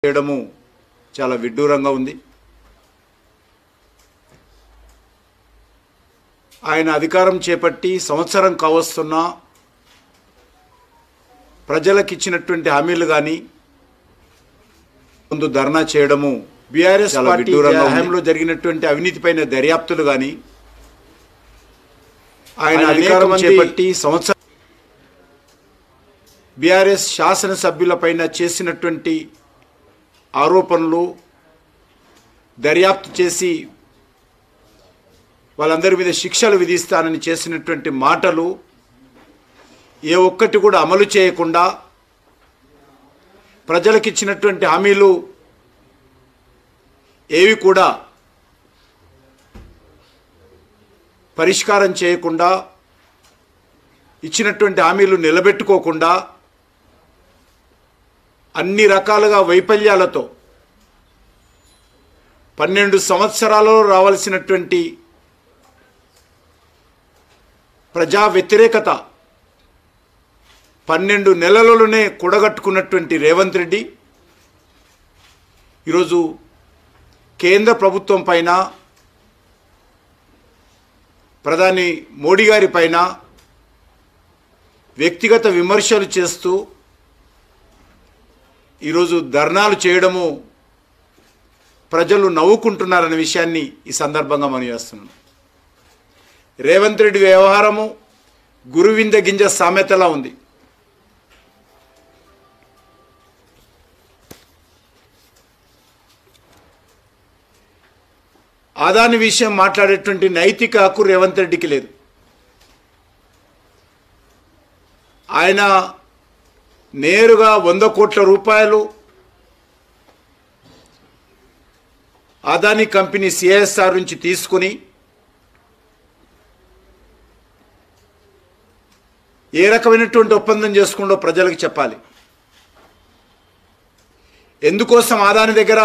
చేయడము చాలా విడ్డూరంగా ఉంది. ఆయన అధికారం చేపట్టి సంవత్సరం కావస్తున్నా ప్రజలకు ఇచ్చినటువంటి హామీలు కానీ ముందు ధర్నా చేయడము బీఆర్ఎస్ పార్టీ హయాంలో జరిగినటువంటి అవినీతిపైన దర్యాప్తులు కానీ ఆయన అధికారం చేపట్టి సంవత్సరం బీఆర్ఎస్ శాసనసభ్యులపైన చేసినటువంటి ఆరోపణలు దర్యాప్తు చేసి వాళ్ళందరి మీద శిక్షలు విధిస్తానని చేసినటువంటి మాటలు ఏ ఒక్కటి కూడా అమలు చేయకుండా ప్రజలకు ఇచ్చినటువంటి హామీలు ఏవి కూడా పరిష్కారం చేయకుండా ఇచ్చినటువంటి హామీలు నిలబెట్టుకోకుండా అన్ని రకాలుగా వైఫల్యాలతో 12 సంవత్సరాలలో రావాల్సినటువంటి ప్రజా వ్యతిరేకత 12 నెలలలోనే కూడగట్టుకున్నటువంటి రేవంత్ రెడ్డి ఈరోజు కేంద్ర ప్రభుత్వం పైన ప్రధాని మోడీ గారి పైన వ్యక్తిగత విమర్శలు చేస్తూ ఈరోజు ధర్నాలు చేయడము ప్రజలు నవ్వుకుంటున్నారనే విషయాన్ని ఈ సందర్భంగా మనం చేస్తున్నాం. రేవంత్ రెడ్డి వ్యవహారము గురువింద గింజ సామెతలా ఉంది. ఆదాని విషయం మాట్లాడేటువంటి నైతిక హక్కు రేవంత్ రెడ్డికి లేదు. ఆయన నేరుగా 100 కోట్ల రూపాయలు అదానీ కంపెనీ సిఎస్ఆర్ నుంచి తీసుకుని ఏ రకమైనటువంటి ఒప్పందం చేసుకుంటో ప్రజలకు చెప్పాలి. ఎందుకోసం అదానీ దగ్గర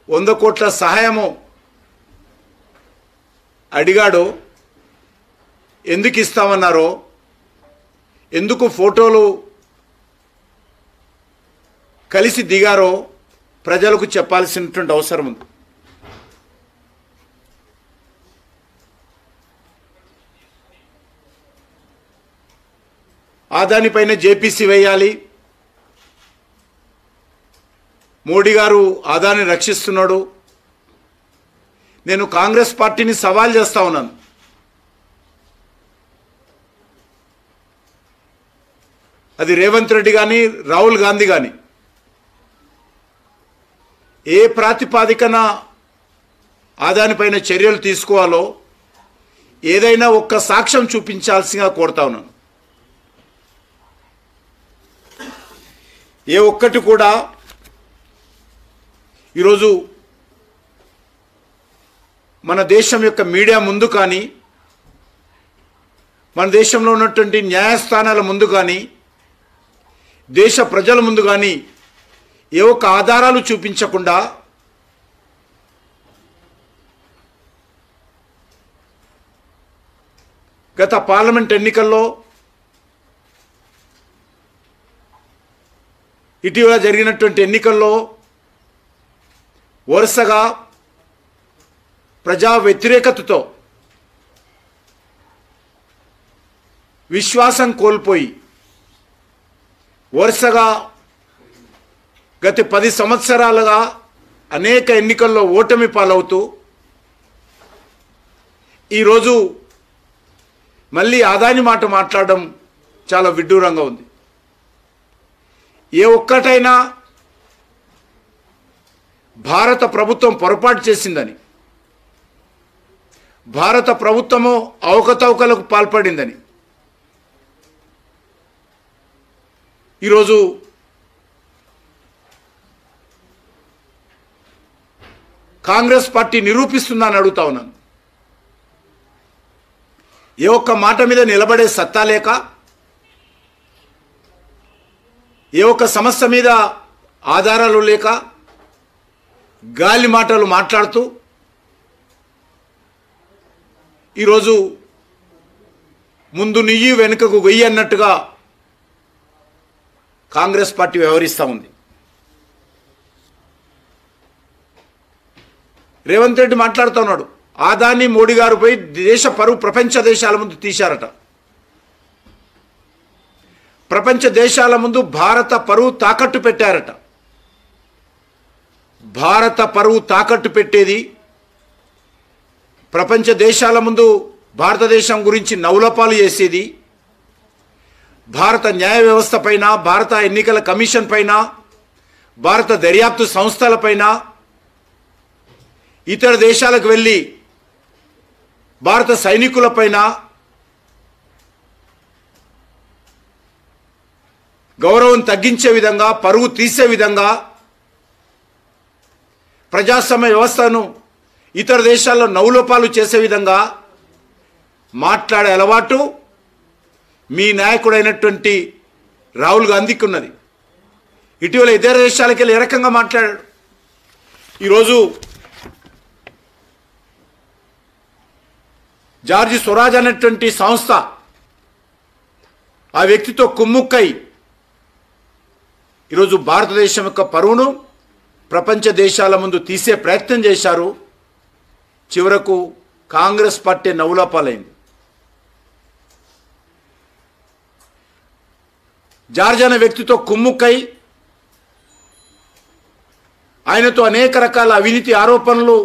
100 కోట్ల సహాయము అడిగాడో, ఎందుకు ఇస్తామన్నారో, ఎందుకు ఫోటోలు కలిసి దిగారో ప్రజలకు చెప్పాల్సినటువంటి అవసరం ఉంది. ఆదానిపైన జేపీసీ వేయాలి. మోడీ గారు ఆదాని రక్షిస్తున్నాడు. నేను కాంగ్రెస్ పార్టీని సవాల్ చేస్తా ఉన్నాను. అది రేవంత్ రెడ్డి కానీ రాహుల్ గాంధీ కానీ ఏ ప్రాతిపాదికన ఆదానిపైన చర్యలు తీసుకోవాలో ఏదైనా ఒక్క సాక్ష్యం చూపించాల్సిందిగా కోరుతా ఉన్నాను. ఏ ఒక్కటి కూడా ఈరోజు మన దేశం యొక్క మీడియా ముందు కానీ మన దేశంలో ఉన్నటువంటి న్యాయస్థానాల ముందు కానీ దేశ ప్రజల ముందు కానీ ఏ ఒక్క ఆధారాలు చూపించకుండా గత పార్లమెంట్ ఎన్నికల్లో ఇటీవల జరిగినటువంటి ఎన్నికల్లో వరుసగా ప్రజా వ్యతిరేకతతో విశ్వాసం కోల్పోయి వరుసగా గత 10 సంవత్సరాలుగా అనేక ఎన్నికల్లో ఓటమి పాలవుతూ ఈరోజు మళ్ళీ ఆదాని మాట మాట్లాడడం చాలా విడ్డూరంగా ఉంది. ఏ ఒక్కటైనా భారత ప్రభుత్వం పొరపాటు చేసిందని, భారత ప్రభుత్వము అవకతవకలకు పాల్పడిందని ఈరోజు కాంగ్రెస్ పార్టీ నిరూపిస్తుందని అడుగుతా ఉన్నాను. ఏ ఒక్క మాట మీద నిలబడే సత్తా లేక, ఏ ఒక్క సమస్య మీద ఆధారాలు లేక గాలి మాటలు మాట్లాడుతూ ఈరోజు ముందు నెయ్యి వెనుకకు గొయ్యి అన్నట్టుగా కాంగ్రెస్ పార్టీ వ్యవహరిస్తూ ఉంది. రేవంత్ రెడ్డి మాట్లాడుతున్నాడు, ఆదాని మోడీ గారు పోయి దేశ పరువు ప్రపంచ దేశాల ముందు తీశారట. ప్రపంచ దేశాల ముందు భారత పరువు తాకట్టు పెట్టారట. భారత పరువు తాకట్టు పెట్టేది, ప్రపంచ దేశాల ముందు భారతదేశం గురించి నవలపాలు చేసేది, భారత న్యాయ వ్యవస్థ పైన, భారత ఎన్నికల కమిషన్ పైన, భారత దర్యాప్తు సంస్థల పైన, ఇతర దేశాలకు వెళ్ళి భారత సైనికుల పైన గౌరవం తగ్గించే విధంగా, పరువు తీసే విధంగా, ప్రజాస్వామ్య వ్యవస్థను ఇతర దేశాల్లో నవలోపాలు చేసే విధంగా మాట్లాడే అలవాటు మీ నాయకుడైనటువంటి రాహుల్ గాంధీకి ఉన్నది. ఇటీవల ఇతర దేశాలకు వెళ్ళి ఏ రకంగా మాట్లాడాడు. ఈరోజు జార్జి స్వరాజ్ అనేటువంటి సంస్థ ఆ వ్యక్తితో కుమ్ముక్కై ఈరోజు భారతదేశం యొక్క పరువును ప్రపంచ దేశాల ముందు తీసే ప్రయత్నం చేశారు. చివరకు కాంగ్రెస్ పార్టీ నవ్వులాపాలైంది. జార్జ్ అనే వ్యక్తితో కుమ్ముక్కై ఆయనతో అనేక రకాల అవినీతి ఆరోపణలు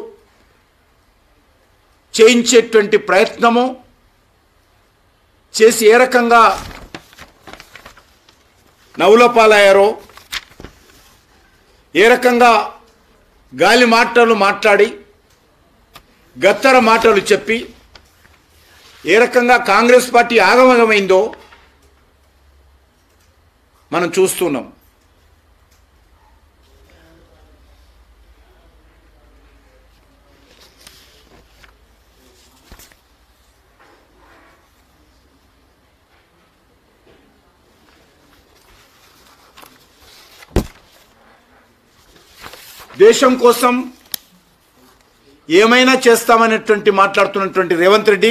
చేయించేటువంటి ప్రయత్నము చేసి ఏ రకంగా నవ్వులపాలయ్యారో, ఏ రకంగా గాలి మాటలు మాట్లాడి గత్తర మాటలు చెప్పి ఏ రకంగా కాంగ్రెస్ పార్టీ ఆగమగమైందో మనం చూస్తున్నాం. దేశం కోసం ఏమైనా చేస్తామనేటువంటి మాట్లాడుతున్నటువంటి రేవంత్ రెడ్డి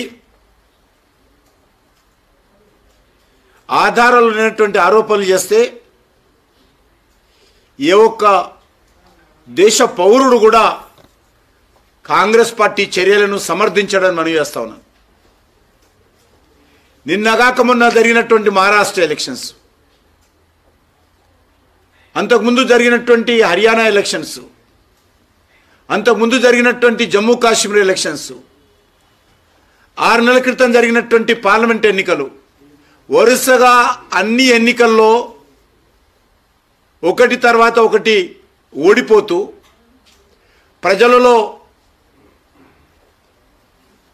ఆధారాలు లేనటువంటి ఆరోపణలు చేస్తే ఏ ఒక్క దేశ పౌరుడు కూడా కాంగ్రెస్ పార్టీ చర్యలను సమర్థించడానికి మనవి చేస్తా ఉన్నాను. నిన్నగాక మొన్న జరిగినటువంటి మహారాష్ట్ర ఎలక్షన్స్, అంతకుముందు జరిగినటువంటి హర్యానా ఎలక్షన్స్, అంతకుముందు జరిగినటువంటి జమ్మూ కాశ్మీర్ ఎలక్షన్స్, 6 నెలల క్రితం జరిగినటువంటి పార్లమెంట్ ఎన్నికలు, వరుసగా అన్ని ఎన్నికల్లో ఒకటి తర్వాత ఒకటి ఓడిపోతూ ప్రజలలో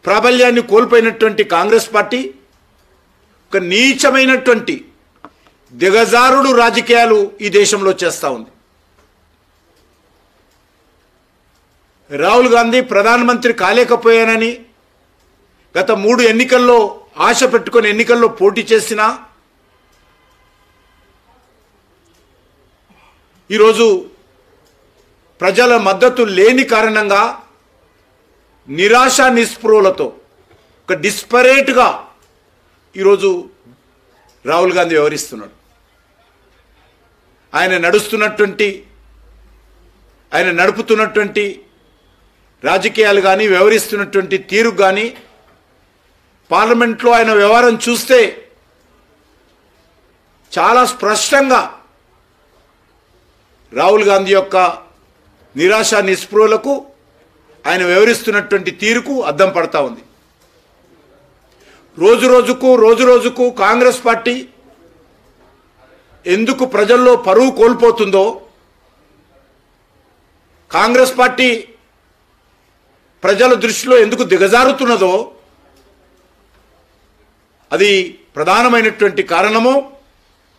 ప్రాబల్యాన్ని కోల్పోయినటువంటి కాంగ్రెస్ పార్టీ ఒక నీచమైనటువంటి దిగజారుడు రాజకీయాలు ఈ దేశంలో చేస్తూ ఉంది. రాహుల్ గాంధీ ప్రధానమంత్రి కాలేకపోయానని గత 3 ఎన్నికల్లో ఆశ పెట్టుకొని ఎన్నికల్లో పోటీ చేసినా ఈరోజు ప్రజల మద్దతు లేని కారణంగా నిరాశ నిస్పృహలతో ఒక డిస్పరేట్గా ఈరోజు రాహుల్ గాంధీ వ్యవహరిస్తున్నాడు. ఆయన నడుపుతున్నటువంటి రాజకీయాలు కానీ, వ్యవహరిస్తున్నటువంటి తీరు కానీ, పార్లమెంట్లో ఆయన వ్యవహారం చూస్తే చాలా స్పష్టంగా రాహుల్ గాంధీ యొక్క నిరాశ నిస్పృహలకు, ఆయన వ్యవహరిస్తున్నటువంటి తీరుకు అద్దం పడతా ఉంది. రోజు రోజుకు కాంగ్రెస్ పార్టీ ఎందుకు ప్రజల్లో పరువు కోల్పోతుందో, కాంగ్రెస్ పార్టీ ప్రజల దృష్టిలో ఎందుకు దిగజారుతున్నదో అది ప్రధానమైనటువంటి కారణము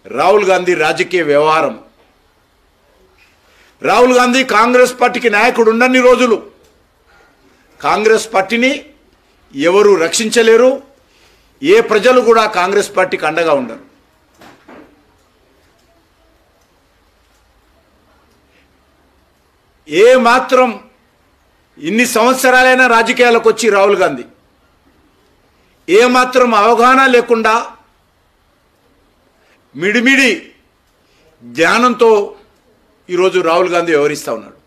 రాహుల్ గాంధీ రాజకీయ వ్యవహారం. రాహుల్ గాంధీ కాంగ్రెస్ పార్టీకి నాయకుడు ఉన్నన్ని రోజులు కాంగ్రెస్ పార్టీని ఎవరు రక్షించలేరు. ఏ ప్రజలు కూడా కాంగ్రెస్ పార్టీకి అండగా ఉండరు. ఏ మాత్రం ఇన్ని సంవత్సరాలైనా రాజకీయాలకు వచ్చి రాహుల్ గాంధీ ఏ మాత్రం అవగాహన లేకుండా మిడిమిడి జ్ఞానంతో ఈరోజు రాహుల్ గాంధీ వ్యవహరిస్తూ ఉన్నాడు.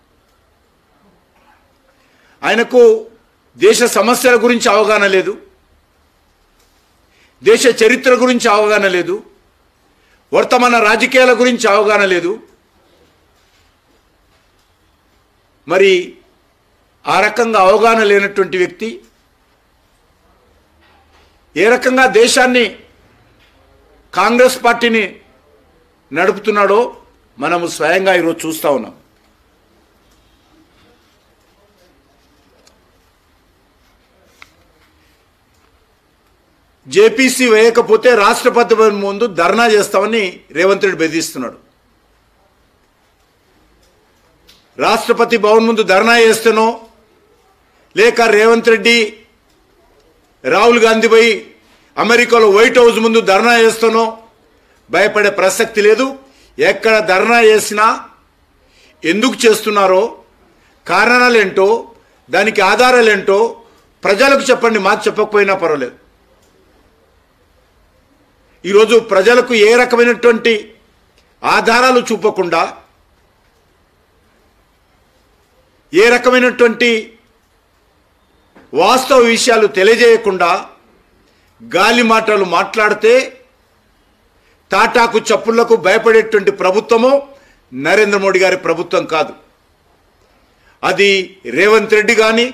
ఆయనకు దేశ సమస్యల గురించి అవగాహన లేదు, దేశ చరిత్ర గురించి అవగాహన లేదు, వర్తమాన రాజకీయాల గురించి అవగాహన లేదు. మరి ఆ రకంగా అవగాహన లేనటువంటి వ్యక్తి ఏ రకంగా దేశాన్ని, కాంగ్రెస్ పార్టీని నడుపుతున్నాడో మనము స్వయంగా ఈరోజు చూస్తూ ఉన్నాం. జేపీసీ వేయకపోతే రాష్ట్రపతి భవన్ ముందు ధర్నా చేస్తామని రేవంత్ రెడ్డి బెదిరిస్తున్నాడు. రాష్ట్రపతి భవన్ ముందు ధర్నా చేస్తేనో, లేక రేవంత్ రెడ్డి రాహుల్ గాంధీ పోయి అమెరికాలో వైట్ హౌస్ ముందు ధర్నా చేస్తానో భయపడే ప్రసక్తి లేదు. ఎక్కడ ధర్నా చేసినా ఎందుకు చేస్తున్నారో, కారణాలేంటో, దానికి ఆధారాలేంటో ప్రజలకు చెప్పండి, మాకు చెప్పకపోయినా పర్వాలేదు. ఈరోజు ప్రజలకు ఏ రకమైనటువంటి ఆధారాలు చూపకుండా, ఏ రకమైనటువంటి వాస్తవ విషయాలు తెలియజేయకుండా గాలి మాటలు మాట్లాడితే తాటాకు చప్పుళ్లకు భయపడేటువంటి ప్రభుత్వము నరేంద్ర మోడీ గారి ప్రభుత్వం కాదు. అది రేవంత్ రెడ్డి కానీ,